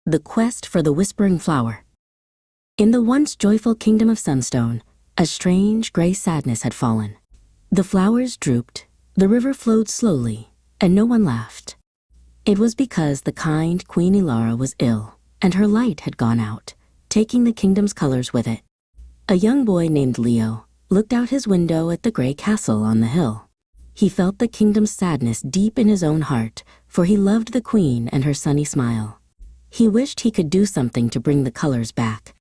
The Quest for the Whispering Flower. In the once joyful kingdom of Sunstone, a strange gray sadness had fallen. The flowers drooped, the river flowed slowly, and no one laughed. It was because the kind Queen Ilara was ill, and her light had gone out, taking the kingdom's colors with it. A young boy named Leo looked out his window at the gray castle on the hill. He felt the kingdom's sadness deep in his own heart, for he loved the queen and her sunny smile. He wished he could do something to bring the colors back.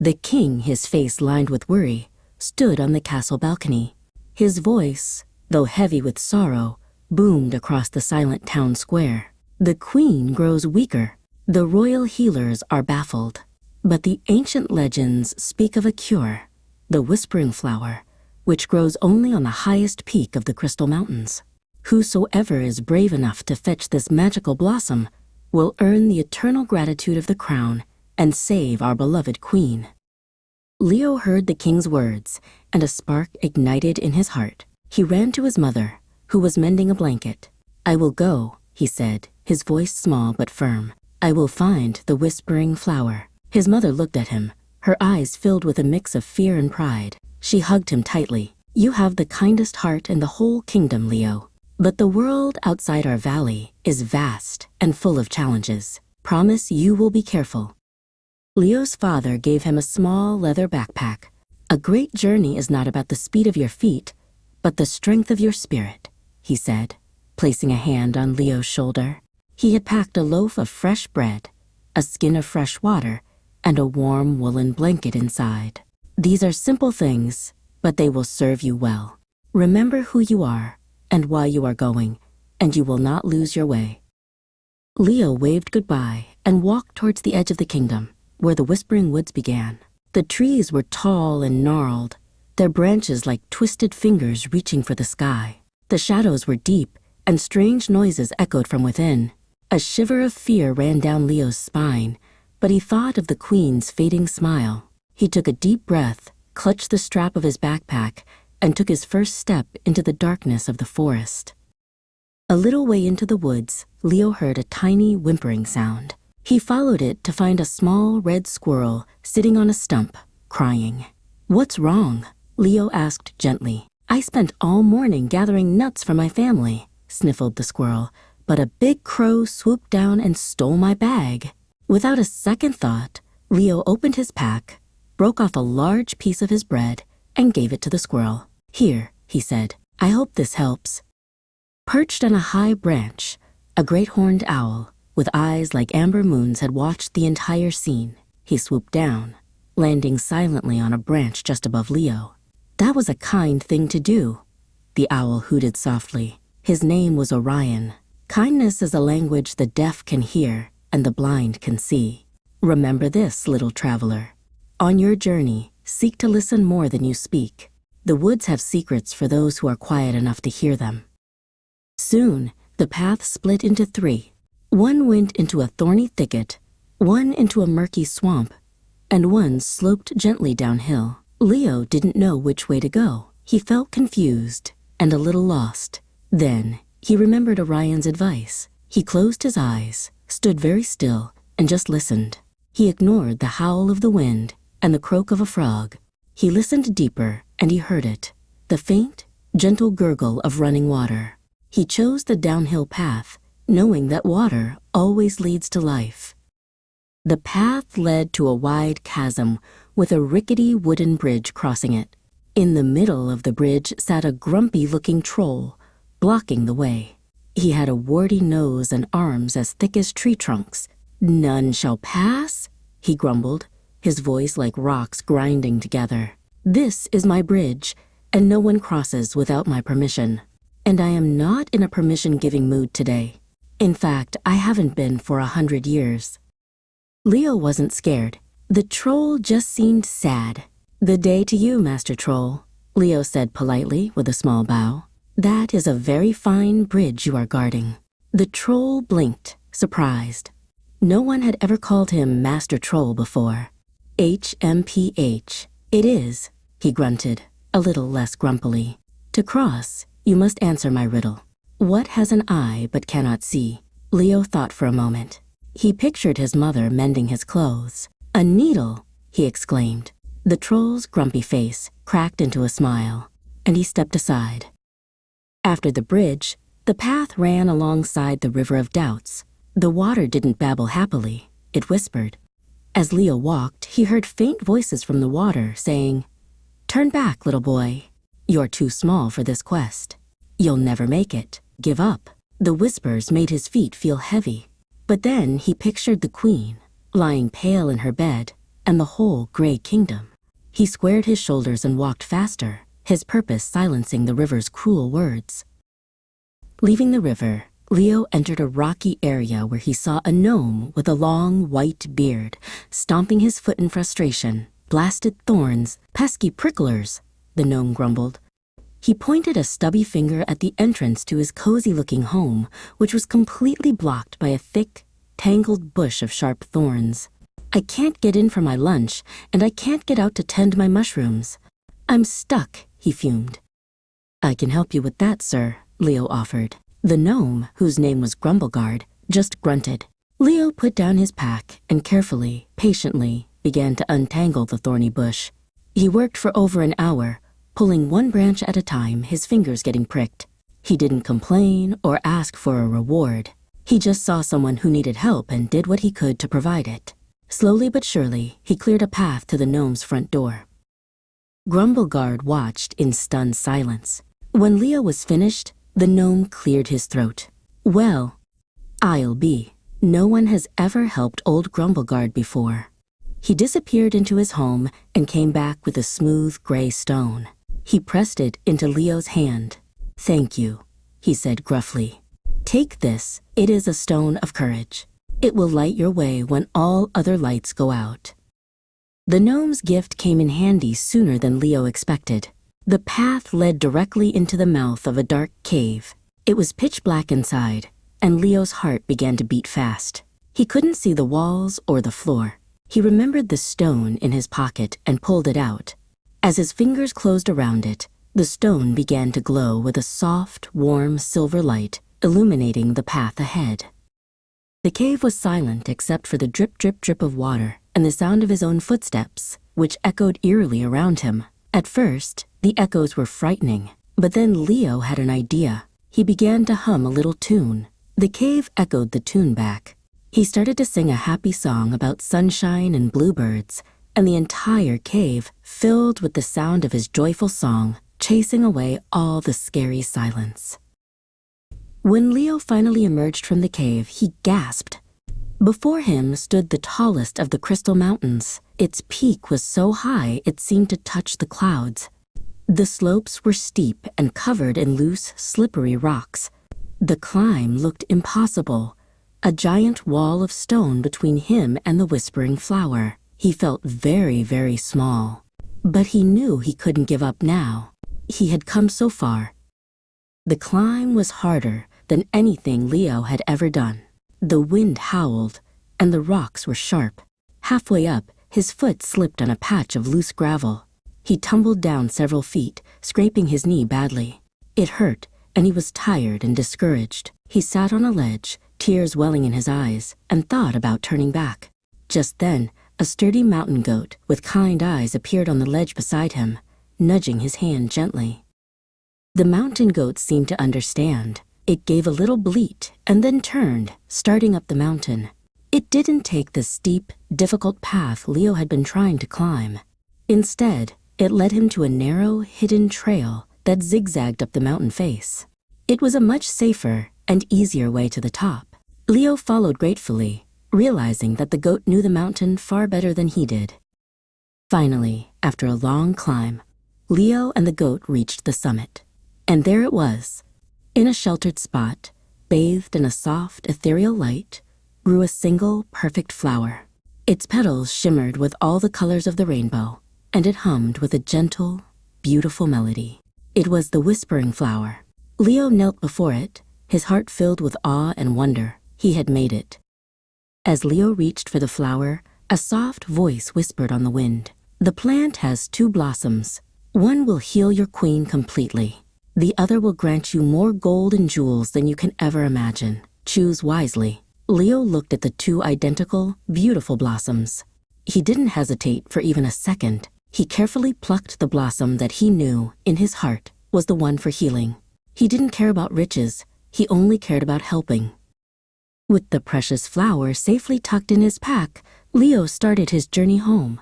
The king, his face lined with worry, stood on the castle balcony. His voice, though heavy with sorrow, boomed across the silent town square. The queen grows weaker. The royal healers are baffled. But the ancient legends speak of a cure, the whispering flower, which grows only on the highest peak of the Crystal Mountains. Whosoever is brave enough to fetch this magical blossom will earn the eternal gratitude of the crown and save our beloved queen. Leo heard the king's words, and a spark ignited in his heart. He ran to his mother, who was mending a blanket. "I will go," he said, his voice small but firm. "I will find the whispering flower." His mother looked at him, her eyes filled with a mix of fear and pride. She hugged him tightly. "You have the kindest heart in the whole kingdom, Leo. But the world outside our valley is vast and full of challenges. Promise you will be careful." Leo's father gave him a small leather backpack. "A great journey is not about the speed of your feet, but the strength of your spirit," he said, placing a hand on Leo's shoulder. He had packed a loaf of fresh bread, a skin of fresh water, and a warm woolen blanket inside. "These are simple things, but they will serve you well. Remember who you are and why you are going, and you will not lose your way." Leo waved goodbye and walked towards the edge of the kingdom, where the whispering woods began. The trees were tall and gnarled, their branches like twisted fingers reaching for the sky. The shadows were deep, and strange noises echoed from within. A shiver of fear ran down Leo's spine, but he thought of the queen's fading smile. He took a deep breath, clutched the strap of his backpack, and took his first step into the darkness of the forest. A little way into the woods, Leo heard a tiny whimpering sound. He followed it to find a small red squirrel sitting on a stump, crying. "What's wrong?" Leo asked gently. "I spent all morning gathering nuts for my family," sniffled the squirrel, "but a big crow swooped down and stole my bag." Without a second thought, Leo opened his pack, broke off a large piece of his bread, and gave it to the squirrel. "Here," he said, "I hope this helps." Perched on a high branch, a great horned owl, with eyes like amber moons, had watched the entire scene. He swooped down, landing silently on a branch just above Leo. "That was a kind thing to do," the owl hooted softly. His name was Orion. "Kindness is a language the deaf can hear and the blind can see. Remember this, little traveler. On your journey, seek to listen more than you speak. The woods have secrets for those who are quiet enough to hear them." Soon, the path split into three. One went into a thorny thicket, one into a murky swamp, and one sloped gently downhill. Leo didn't know which way to go. He felt confused and a little lost. Then, he remembered Orion's advice. He closed his eyes, stood very still, and just listened. He ignored the howl of the wind and the croak of a frog. He listened deeper, and he heard it, the faint, gentle gurgle of running water. He chose the downhill path, knowing that water always leads to life. The path led to a wide chasm with a rickety wooden bridge crossing it. In the middle of the bridge sat a grumpy-looking troll, blocking the way. He had a warty nose and arms as thick as tree trunks. "None shall pass," he grumbled, his voice like rocks grinding together. "This is my bridge, and no one crosses without my permission. And I am not in a permission-giving mood today. In fact, I haven't been for 100 years." Leo wasn't scared. The troll just seemed sad. "Good day to you, Master Troll," Leo said politely with a small bow. "That is a very fine bridge you are guarding." The troll blinked, surprised. No one had ever called him Master Troll before. "HMPH. It is," he grunted, a little less grumpily. "To cross, you must answer my riddle. What has an eye but cannot see?" Leo thought for a moment. He pictured his mother mending his clothes. "A needle!" he exclaimed. The troll's grumpy face cracked into a smile, and he stepped aside. After the bridge, the path ran alongside the river of doubts. The water didn't babble happily, it whispered. As Leo walked, he heard faint voices from the water saying, "Turn back, little boy. You're too small for this quest. You'll never make it. Give up." The whispers made his feet feel heavy. But then he pictured the queen, lying pale in her bed, and the whole gray kingdom. He squared his shoulders and walked faster, his purpose silencing the river's cruel words. Leaving the river, Leo entered a rocky area where he saw a gnome with a long white beard, stomping his foot in frustration. "Blasted thorns, pesky pricklers," the gnome grumbled. He pointed a stubby finger at the entrance to his cozy-looking home, which was completely blocked by a thick, tangled bush of sharp thorns. "I can't get in for my lunch, and I can't get out to tend my mushrooms. I'm stuck," he fumed. "I can help you with that, sir," Leo offered. The gnome, whose name was Grumbleguard, just grunted. Leo put down his pack and carefully, patiently, began to untangle the thorny bush. He worked for over an hour, pulling one branch at a time, his fingers getting pricked. He didn't complain or ask for a reward. He just saw someone who needed help and did what he could to provide it. Slowly but surely, he cleared a path to the gnome's front door. Grumbleguard watched in stunned silence. When Leo was finished, the gnome cleared his throat. "Well, I'll be. No one has ever helped old Grumbleguard before." He disappeared into his home and came back with a smooth gray stone. He pressed it into Leo's hand. "Thank you," he said gruffly. "Take this. It is a stone of courage. It will light your way when all other lights go out." The gnome's gift came in handy sooner than Leo expected. The path led directly into the mouth of a dark cave. It was pitch black inside, and Leo's heart began to beat fast. He couldn't see the walls or the floor. He remembered the stone in his pocket and pulled it out. As his fingers closed around it, the stone began to glow with a soft, warm silver light, illuminating the path ahead. The cave was silent except for the drip, drip, drip of water and the sound of his own footsteps, which echoed eerily around him. At first, the echoes were frightening, but then Leo had an idea. He began to hum a little tune. The cave echoed the tune back. He started to sing a happy song about sunshine and bluebirds, and the entire cave filled with the sound of his joyful song, chasing away all the scary silence. When Leo finally emerged from the cave, he gasped. Before him stood the tallest of the crystal mountains. Its peak was so high it seemed to touch the clouds. The slopes were steep and covered in loose, slippery rocks. The climb looked impossible, a giant wall of stone between him and the whispering flower. He felt very, very small, but he knew he couldn't give up now. He had come so far. The climb was harder than anything Leo had ever done. The wind howled, and the rocks were sharp. Halfway up, his foot slipped on a patch of loose gravel. He tumbled down several feet, scraping his knee badly. It hurt, and he was tired and discouraged. He sat on a ledge, tears welling in his eyes, and thought about turning back. Just then, a sturdy mountain goat with kind eyes appeared on the ledge beside him, nudging his hand gently. The mountain goat seemed to understand. It gave a little bleat and then turned, starting up the mountain. It didn't take the steep, difficult path Leo had been trying to climb. Instead, it led him to a narrow, hidden trail that zigzagged up the mountain face. It was a much safer and easier way to the top. Leo followed gratefully, realizing that the goat knew the mountain far better than he did. Finally, after a long climb, Leo and the goat reached the summit. And there it was. In a sheltered spot, bathed in a soft, ethereal light, grew a single, perfect flower. Its petals shimmered with all the colors of the rainbow, and it hummed with a gentle, beautiful melody. It was the whispering flower. Leo knelt before it, his heart filled with awe and wonder. He had made it. As Leo reached for the flower, a soft voice whispered on the wind. "The plant has 2 blossoms. One will heal your queen completely. The other will grant you more gold and jewels than you can ever imagine. Choose wisely." Leo looked at the two identical, beautiful blossoms. He didn't hesitate for even a second. He carefully plucked the blossom that he knew, in his heart, was the one for healing. He didn't care about riches. He only cared about helping. With the precious flower safely tucked in his pack, Leo started his journey home.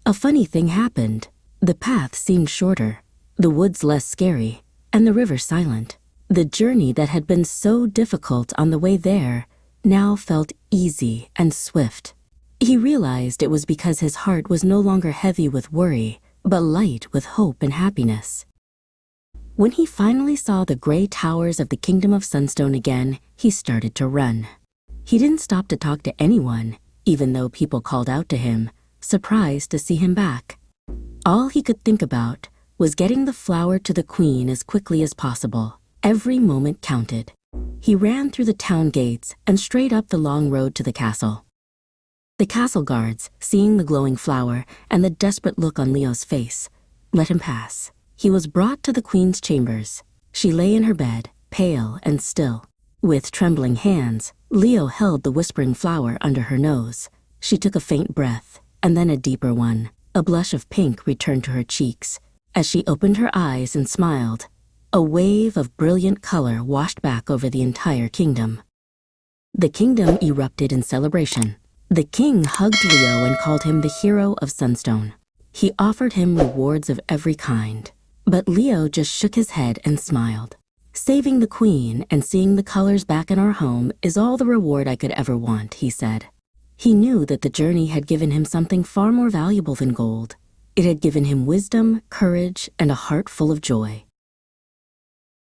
A funny thing happened. The path seemed shorter, the woods less scary, and the river silent. The journey that had been so difficult on the way there now felt easy and swift. He realized it was because his heart was no longer heavy with worry, but light with hope and happiness. When he finally saw the gray towers of the Kingdom of Sunstone again, he started to run. He didn't stop to talk to anyone, even though people called out to him, surprised to see him back. All he could think about was getting the flower to the queen as quickly as possible. Every moment counted. He ran through the town gates and straight up the long road to the castle. The castle guards, seeing the glowing flower and the desperate look on Leo's face, let him pass. He was brought to the queen's chambers. She lay in her bed, pale and still. With trembling hands, Leo held the whispering flower under her nose. She took a faint breath, and then a deeper one. A blush of pink returned to her cheeks. As she opened her eyes and smiled, a wave of brilliant color washed back over the entire kingdom. The kingdom erupted in celebration. The king hugged Leo and called him the hero of Sunstone. He offered him rewards of every kind, but Leo just shook his head and smiled. "Saving the queen and seeing the colors back in our home is all the reward I could ever want," he said. He knew that the journey had given him something far more valuable than gold. It had given him wisdom, courage, and a heart full of joy.